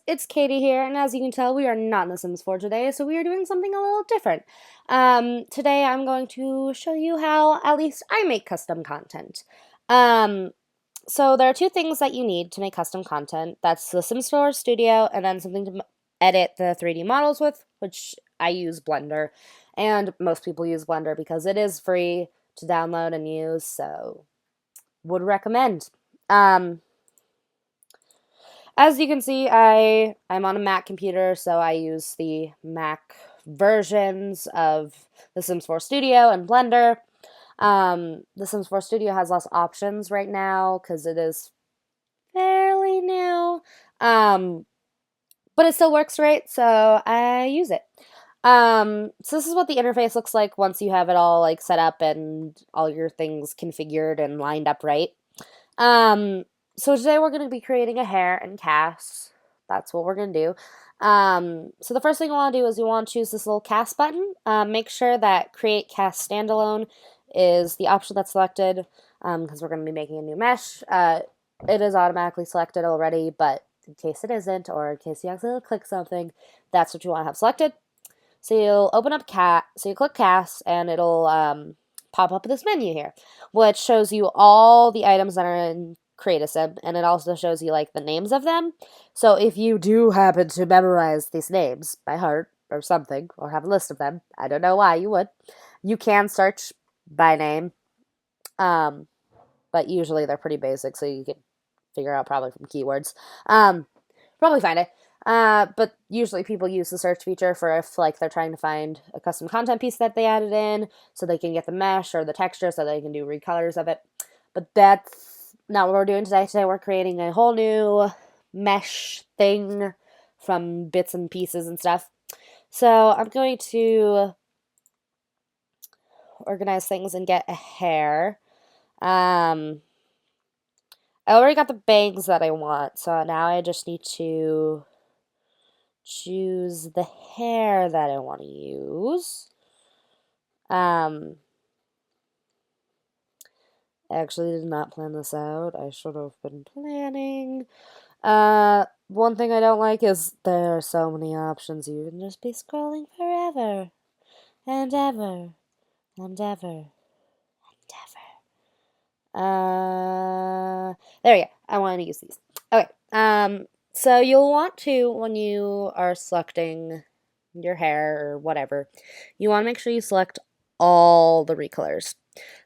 It's Katie here, and as you can tell, we are not in The Sims 4 today, so we are doing something a little different. Today I'm going to show you how at least I make custom content. So there are two things that you need to make custom content. That's the Sims 4 Studio, and then something to edit the 3D models with, which I use Blender, and most people use Blender because it is free to download and use, so would recommend. As you can see, I'm on a Mac computer, so I use the Mac versions of The Sims 4 Studio and Blender. The Sims 4 Studio has less options right now because it is fairly new, but it still works great, so I use it. So this is what the interface looks like once you have it all like set up and all your things configured and lined up right. So today we're going to be creating a hair and cast. That's what we're going to do. So the first thing you want to do is you want to choose this little cast button. Make sure that create cast standalone is the option that's selected because we're going to be making a new mesh. It is automatically selected already, but in case it isn't, or in case you accidentally click something, that's what you want to have selected. So you'll open up so you click cast, and it'll pop up this menu here, which shows you all the items that are in Create a Sim, and it also shows you like the names of them. So if you do happen to memorize these names by heart or something, or have a list of them, I don't know why you would, you can search by name. But usually they're pretty basic, so you can figure out probably from keywords. Probably find it. But usually people use the search feature for if like they're trying to find a custom content piece that they added in, so they can get the mesh or the texture, so they can do recolors of it. But that's not what we're doing today. Today we're creating a whole new mesh thing from bits and pieces and stuff. So I'm going to organize things and get a hair. I already got the bangs that I want, so now I just need to choose the hair that I want to use. I actually did not plan this out. I should have been planning. One thing I don't like is there are so many options. You can just be scrolling forever and ever and ever and ever. There we go. I want to use these. Okay. So you'll want to, when you are selecting your hair or whatever, you want to make sure you select all the recolors.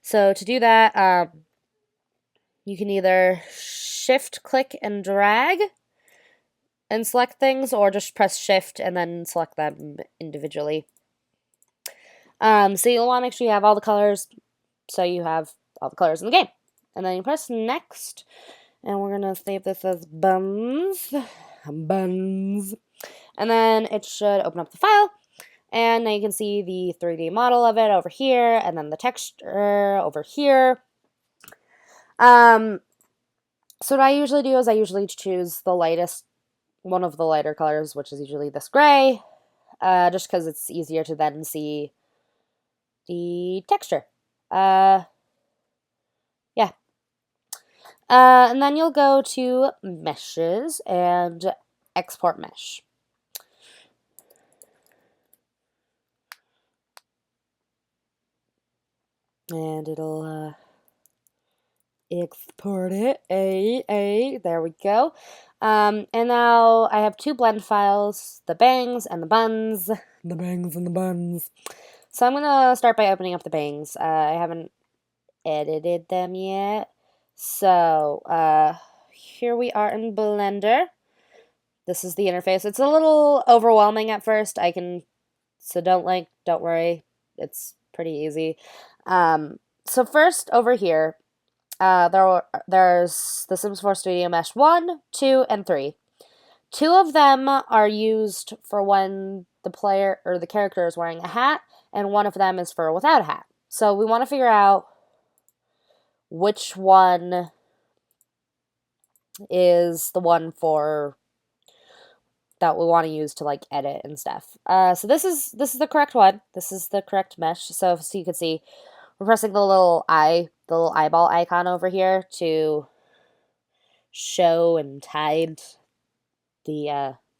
So to do that, you can either shift, click, and drag and select things, or just press shift and then select them individually. So you'll want to make sure you have all the colors, so you have all the colors in the game. And then you press next, and we're going to save this as buns. Buns. And then it should open up the file. And now you can see the 3D model of it over here, and then the texture over here. So what I usually do is I usually choose the lightest, one of the lighter colors, which is usually this gray, just because it's easier to then see the texture. Yeah. And then you'll go to meshes and export mesh. And it'll export it. There we go. And now I have two blend files, the bangs and the buns. The bangs and the buns. So I'm gonna start by opening up the bangs. I haven't edited them yet. So here we are in Blender. This is the interface. It's a little overwhelming at first. So don't worry. It's pretty easy. So first over here, there's the Sims 4 Studio Mesh 1, 2, and 3. 2 of them are used for when the player or the character is wearing a hat, and one of them is for without a hat. So we want to figure out which one is the one for that we want to use to like edit and stuff. So this is the correct one. This is the correct mesh. So you can see we're pressing the little eyeball icon over here to show and hide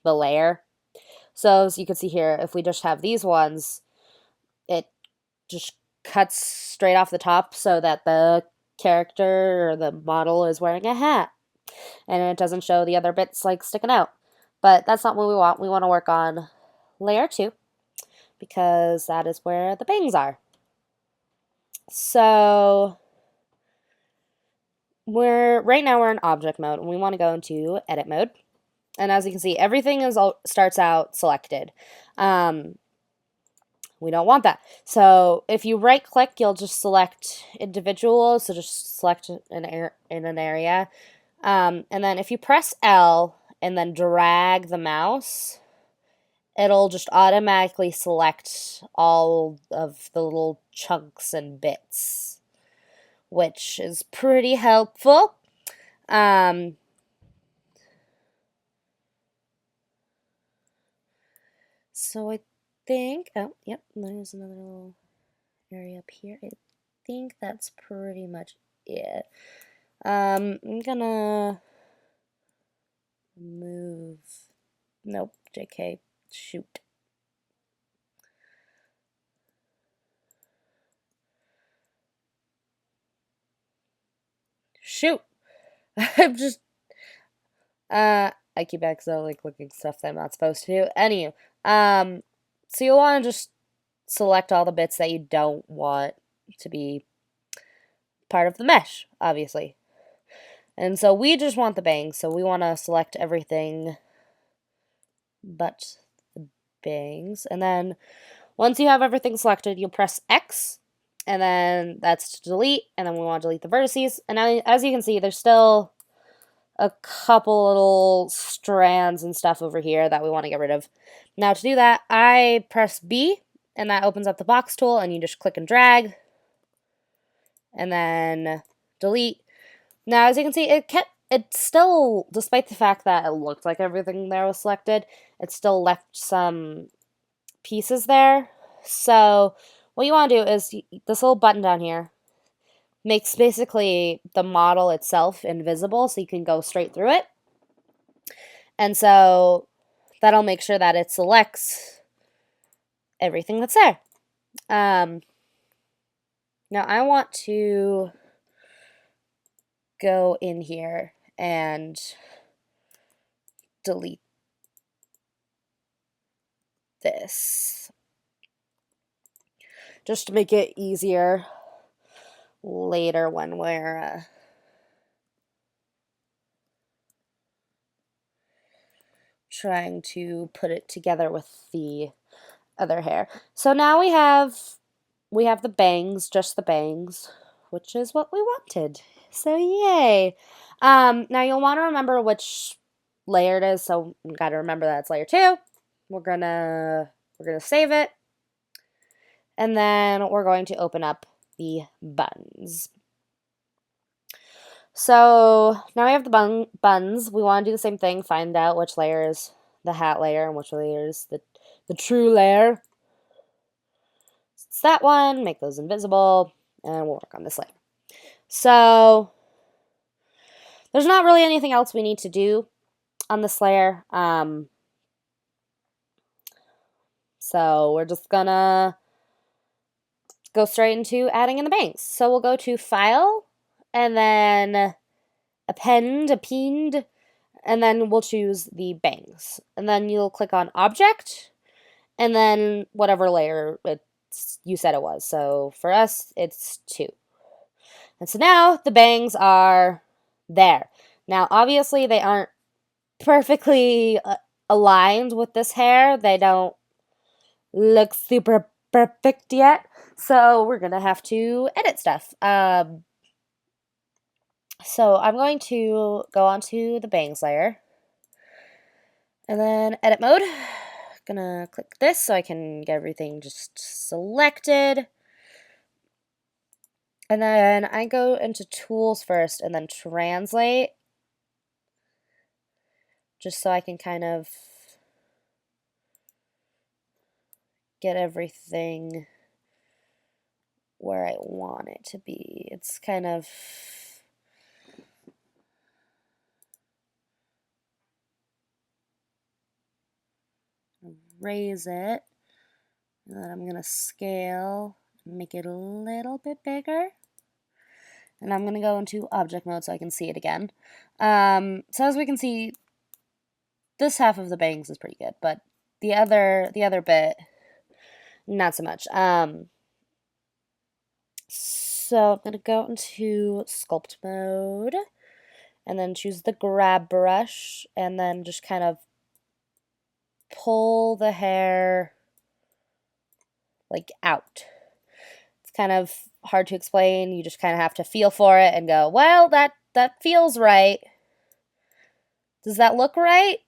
the layer. So as you can see here, if we just have these ones, it just cuts straight off the top so that the character or the model is wearing a hat, and it doesn't show the other bits like sticking out. But that's not what we want. We want to work on layer 2 because that is where the bangs are. So right now we're in object mode, and we want to go into edit mode. And as you can see, everything starts out selected. We don't want that. So if you right click, you'll just select individual. So just select in an area. And then if you press L and then drag the mouse, it'll just automatically select all of the little chunks and bits, which is pretty helpful. So I think, oh, yep, there's another little area up here. I think that's pretty much it. I'm gonna move, nope, JK, shoot. Shoot! I'm just, I keep accidentally clicking stuff that I'm not supposed to do. Anywho, so you'll want to just select all the bits that you don't want to be part of the mesh, obviously. And so we just want the bangs, so we want to select everything but the bangs. And then once you have everything selected, you'll press X, and then that's to delete, and then we want to delete the vertices. And now, as you can see, there's still a couple little strands and stuff over here that we want to get rid of. Now to do that, I press B, and that opens up the box tool, and you just click and drag, and then delete. Now, as you can see, it still, despite the fact that it looked like everything there was selected, it still left some pieces there. So what you want to do is this little button down here makes basically the model itself invisible, so you can go straight through it. And so that'll make sure that it selects everything that's there. Now I want to go in here and delete this, just to make it easier later when we're trying to put it together with the other hair. So now we have the bangs, just the bangs, which is what we wanted. So yay. Now you'll want to remember which layer it is, so you gotta remember that it's layer 2. We're gonna save it. And then we're going to open up the buns. So now we have the buns. We want to do the same thing, find out which layer is the hat layer and which layer is the true layer. It's that one, make those invisible, and we'll work on this later. So there's not really anything else we need to do on this layer. So we're just gonna go straight into adding in the bangs. So we'll go to File, and then Append, and then we'll choose the bangs. And then you'll click on Object, and then whatever layer you said it was. So for us, it's 2. And so now the bangs are there. Now, obviously, they aren't perfectly aligned with this hair. They don't look super perfect yet. So we're going to have to edit stuff. So I'm going to go onto the bangs layer. And then edit mode. Gonna click this so I can get everything just selected. And then I go into tools first and then translate, just so I can kind of get everything where I want it to be. It's kind of raise it, and then I'm going to scale and make it a little bit bigger. And I'm going to go into object mode so I can see it again. So as we can see, this half of the bangs is pretty good, but the other bit, not so much. So I'm going to go into sculpt mode and then choose the grab brush and then just kind of pull the hair like out. It's kind of hard to explain. You just kind of have to feel for it and go, well, that feels right. Does that look right?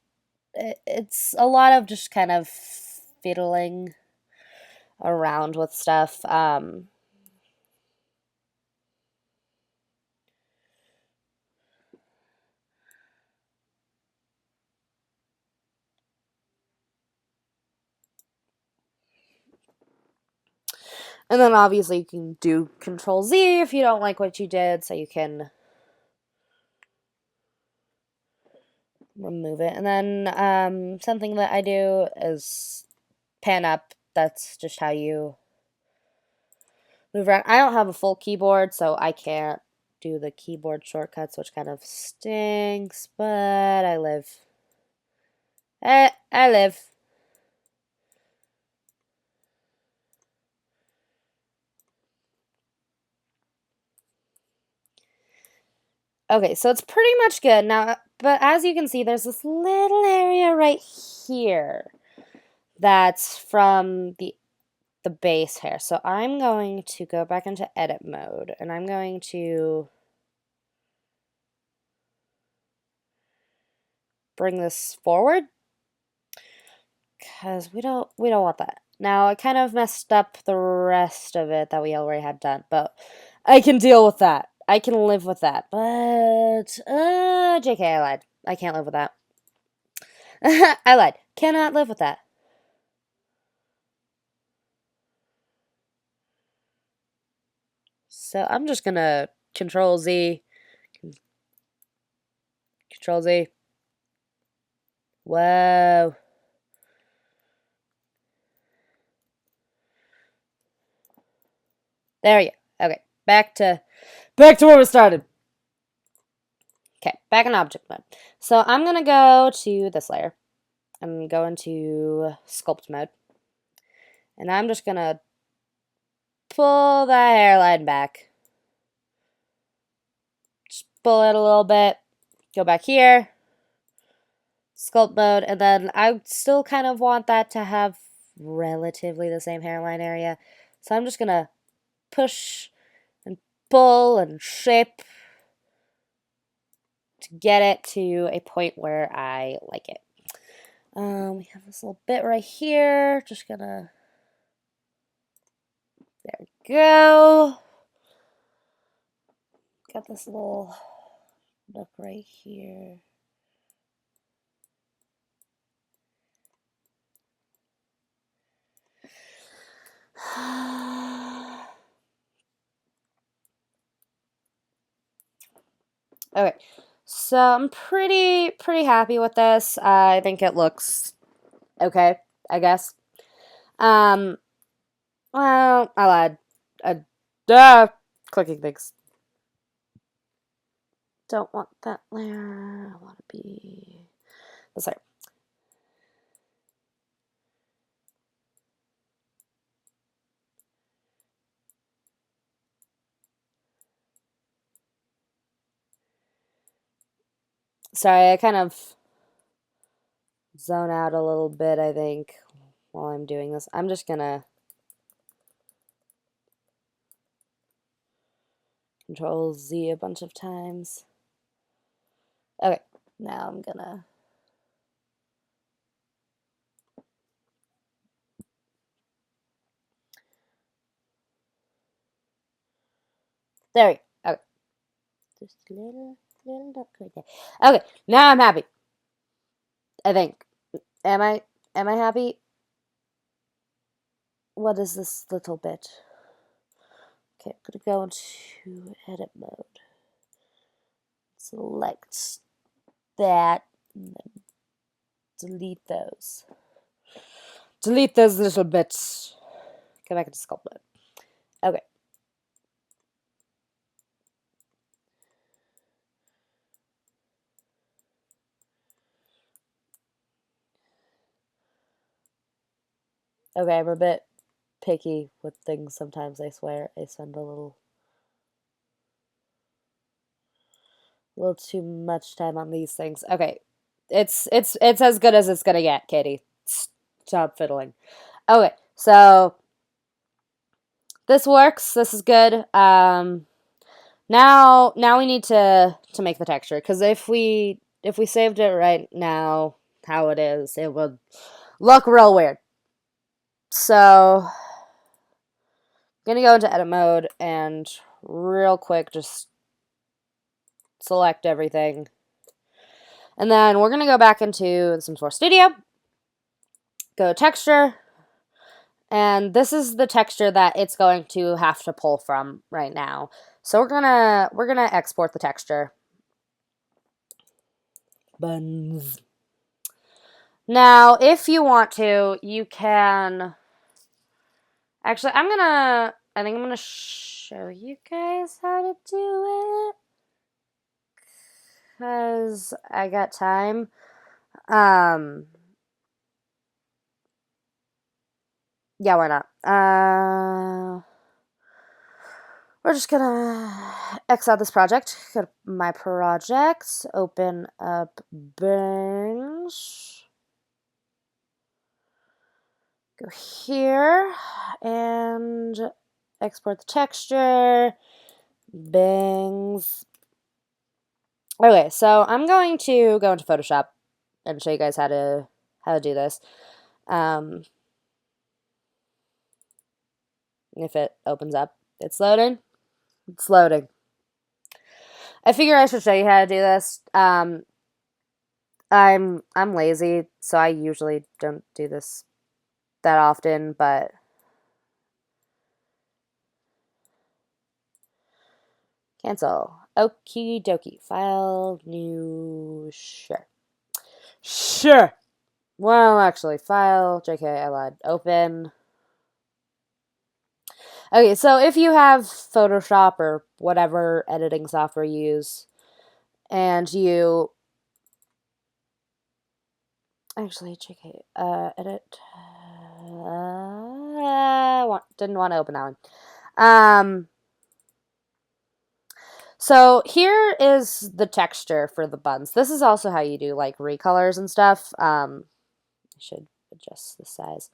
It's a lot of just kind of fiddling around with stuff. And then obviously you can do Control Z if you don't like what you did, so you can remove it. And then something that I do is pan up. That's just how you move around. I don't have a full keyboard, so I can't do the keyboard shortcuts, which kind of stinks, but I live. I live. Okay, so it's pretty much good now, but as you can see, there's this little area right here that's from the base hair. So I'm going to go back into edit mode and I'm going to bring this forward because we don't want that. Now I kind of messed up the rest of it that we already had done, but I can deal with that. I can live with that. But JK, I lied. I can't live with that. I lied. Cannot live with that. So I'm just gonna Control Z. Control Z. Whoa. There you go. Okay, back to where we started. Okay, back in object mode. So I'm gonna go to this layer. I'm going to sculpt mode. And I'm just gonna pull the hairline back. Just pull it a little bit. Go back here. Sculpt mode. And then I still kind of want that to have relatively the same hairline area. So I'm just gonna push and pull and shape to get it to a point where I like it. We have this little bit right here. Just gonna, there we go. Got this little nook right here. Okay, so I'm pretty happy with this. I think it looks okay, I guess. Well, I lied. Clicking things. Don't want that layer. I want to be this layer. Sorry, I kind of zone out a little bit, I think, while I'm doing this. I'm just gonna Control Z a bunch of times. Okay, now I'm gonna there we go. Okay. Just a little duck right there. Okay, now I'm happy. I think. Am I happy? What is this little bit? Okay, I'm gonna go into edit mode. Select that and then delete those. delete those little bits. Go back into sculpt mode. Okay. Okay, I'm a bit picky with things sometimes, I swear. I spend a little too much time on these things. Okay. It's as good as it's gonna get, Katie. Stop fiddling. Okay, so this works. This is good. Now we need to make the texture, because if we saved it right now how it is, it would look real weird. So gonna go into edit mode and real quick just select everything. And then we're gonna go back into the Sims 4 Studio, go texture, and this is the texture that it's going to have to pull from right now. So we're gonna export the texture. Buns. Now, if you want to, you can. Actually, I think I'm gonna show you guys how to do it, because I got time. Yeah, why not? We're just gonna X out this project. Go to my projects, open up Bangs. Go here and export the texture. Bangs. Okay, so I'm going to go into Photoshop and show you guys how to do this. If it opens up, it's loading. It's loading. I figure I should show you how to do this. I'm lazy, so I usually don't do this that often, but cancel. Okie dokie. File, new, sure. Sure. Well, actually, file, JK, I lied. Open. Okay, so if you have Photoshop or whatever editing software you use, and you actually JK, edit. Didn't want to open that one. So here is the texture for the buns. This is also how you do like recolors and stuff. I should adjust the size.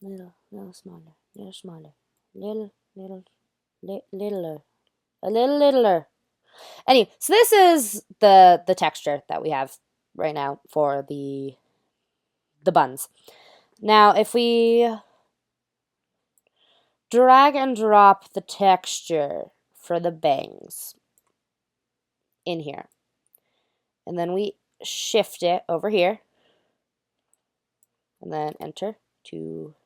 Little smaller, littler, a little littler. Anyway, so this is the texture that we have right now for the buns. Now, if we drag and drop the texture for the bangs in here, and then we shift it over here, and then enter to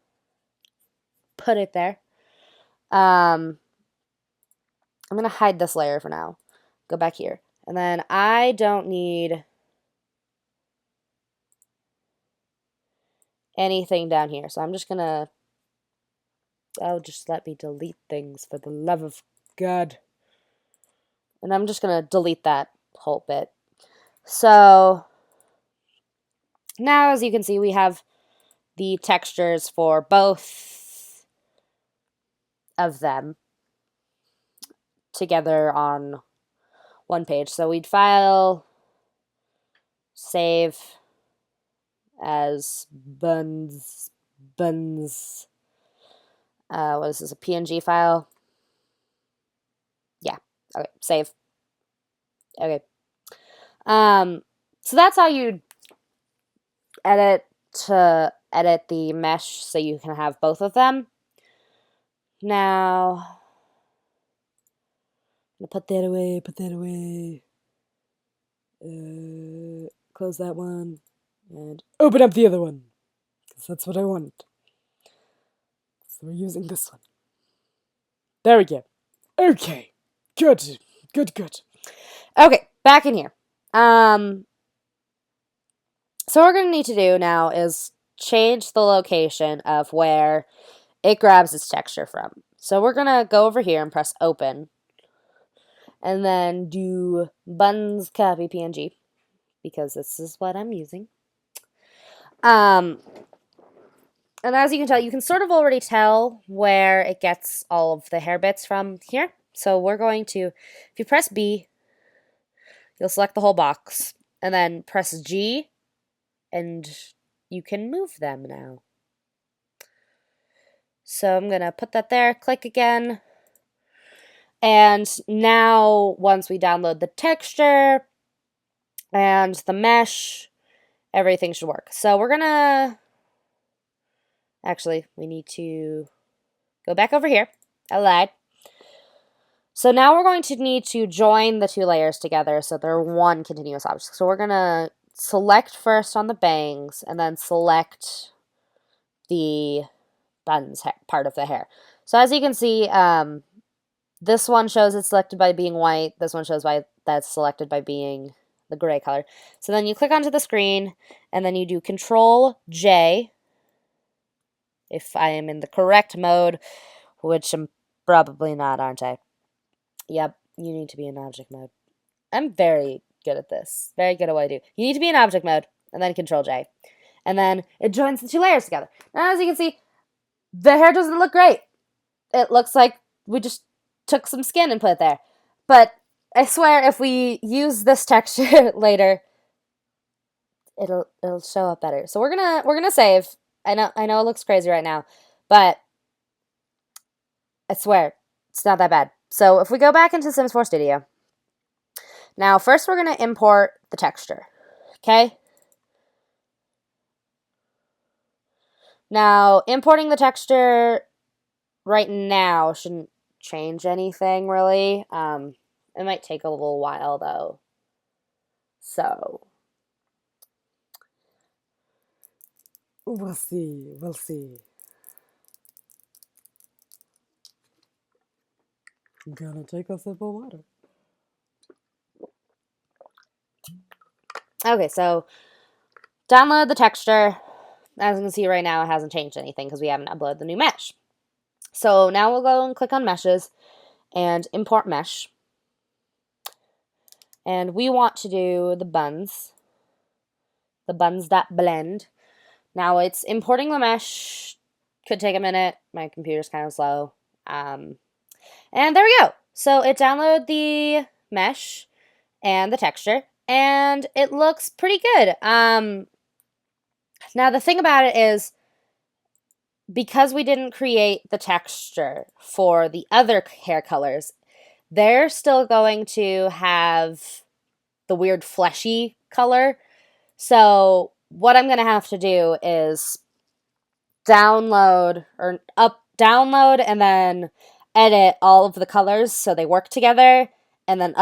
put it there. I'm going to hide this layer for now. Go back here. And then I don't need anything down here. So I'm just going to, just let me delete things for the love of God. And I'm just going to delete that whole bit. So now, as you can see, we have the textures for both of them together on one page. So we'd file, save as buns. What is this, a PNG file? Yeah. Okay, save. Okay. So that's how you edit the mesh so you can have both of them. Now, I'm gonna put that away. Close that one and open up the other one, because that's what I want. So we're using this one. There we go. Okay. Good. Okay, back in here. So what we're going to need to do now is change the location of where it grabs its texture from. So we're going to go over here and press open, and then do buttons copy PNG, because this is what I'm using. And as you can tell, you can sort of already tell where it gets all of the hair bits from here. So we're going to, if you press B, you'll select the whole box, and then press G, and you can move them now. So I'm going to put that there, click again, and now once we download the texture and the mesh, everything should work. So we're going to, actually, we need to go back over here. I lied. So now we're going to need to join the two layers together so they're one continuous object. So we're going to select first on the bangs, and then select the buns part of the hair. So as you can see, this one shows it's selected by being white. This one shows that's selected by being the gray color. So then you click onto the screen, and then you do Control J, if I am in the correct mode, which I'm probably not, aren't I? Yep, you need to be in object mode. I'm very good at this. Very good at what I do. You need to be in object mode, and then Control J. And then it joins the two layers together. Now, as you can see, the hair doesn't look great. It looks like we just took some skin and put it there. But I swear, if we use this texture later, it'll show up better. So we're gonna save. I know it looks crazy right now, but I swear it's not that bad. So if we go back into Sims 4 Studio, now first we're gonna import the texture. Okay. Now importing the texture right now shouldn't change anything really. It might take a little while though. So we'll see. We'll see. I'm gonna take a sip of water. Okay, so download the texture. As you can see right now, it hasn't changed anything because we haven't uploaded the new mesh. So now we'll go and click on meshes and import mesh. And we want to do the buns.blend. Now it's importing the mesh. Could take a minute. My computer's kind of slow. And there we go. So it downloaded the mesh and the texture, and it looks pretty good. Now the thing about it is, because we didn't create the texture for the other hair colors, they're still going to have the weird fleshy color. So what I'm going to have to do is download and then edit all of the colors so they work together, and then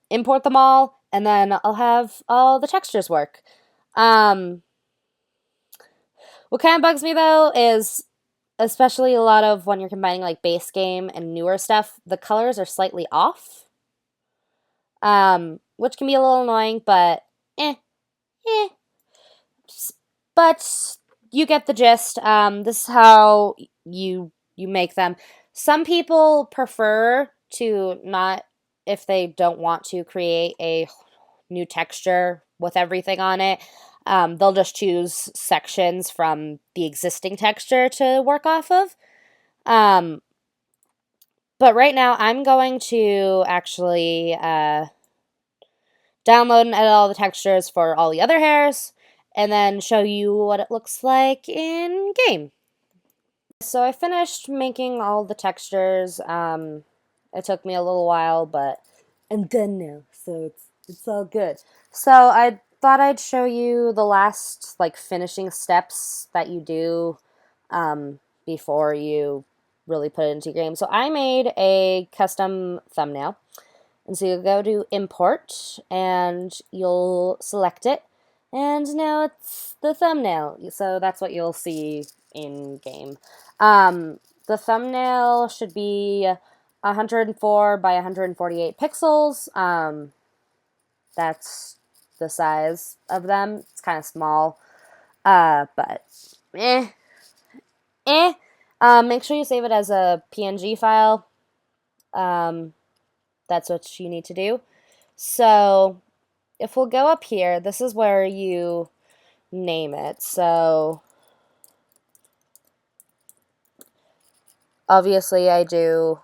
import them all, and then I'll have all the textures work. What kind of bugs me though is, especially a lot of when you're combining like base game and newer stuff, the colors are slightly off. Which can be a little annoying, but But you get the gist. This is how you make them. Some people prefer to not, if they don't want to create a new texture with everything on it, they'll just choose sections from the existing texture to work off of. But right now I'm going to actually download and edit all the textures for all the other hairs, and then show you what it looks like in game. So I finished making all the textures. It took me a little while, but I'm done now, so it's all good. So I thought I'd show you the last like finishing steps that you do before you really put it into your game. So I made a custom thumbnail. And so you'll go to import, and you'll select it, and now it's the thumbnail. So that's what you'll see in game. The thumbnail should be 104 by 148 pixels. That's the size of them. It's kind of small, but eh. Make sure you save it as a PNG file. That's what you need to do. So if we'll go up here, this is where you name it. So obviously I do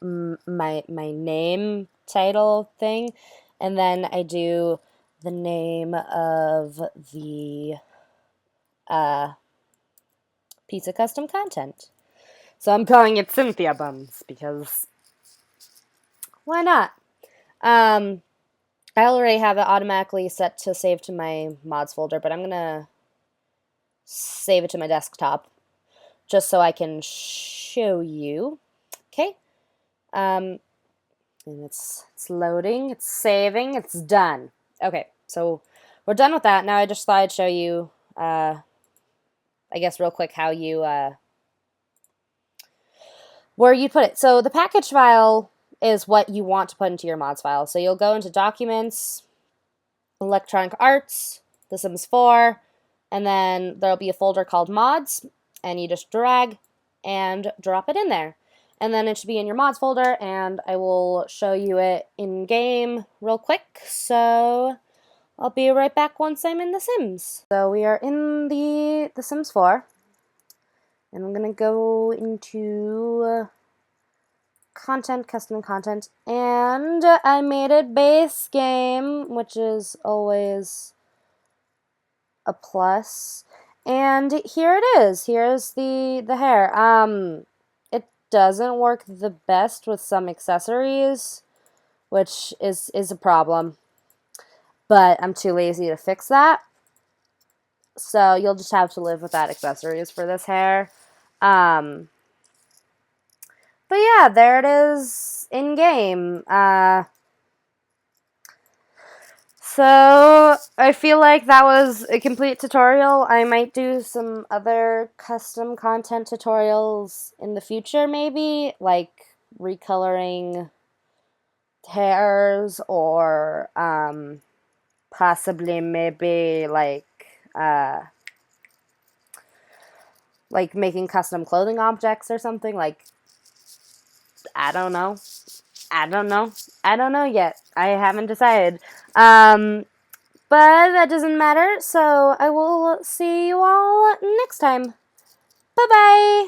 my name title thing, and then I do the name of the piece of custom content. So I'm calling it Cynthia Buns because why not? I already have it automatically set to save to my mods folder, but I'm gonna save it to my desktop just so I can show you. Okay. And it's loading, it's saving, it's done. Okay, so we're done with that. Now I just thought I'd show you, I guess real quick, how you, where you put it. So the package file is what you want to put into your mods file. So you'll go into Documents, Electronic Arts, The Sims 4, and then there'll be a folder called Mods, and you just drag and drop it in there. And then it should be in your mods folder, and I will show you it in game real quick. So I'll be right back once I'm in The Sims. So we are in the Sims 4, and I'm gonna go into content, custom content, and I made it base game, which is always a plus. And here it is. Here's the hair. It doesn't work the best with some accessories, which is a problem. But I'm too lazy to fix that. So you'll just have to live without accessories for this hair. But yeah, there it is in game. So I feel like that was a complete tutorial. I might do some other custom content tutorials in the future, maybe, like recoloring hairs, or possibly maybe like making custom clothing objects or something. Like, I don't know. I don't know yet. I haven't decided. But that doesn't matter, so I will see you all next time. Bye-bye!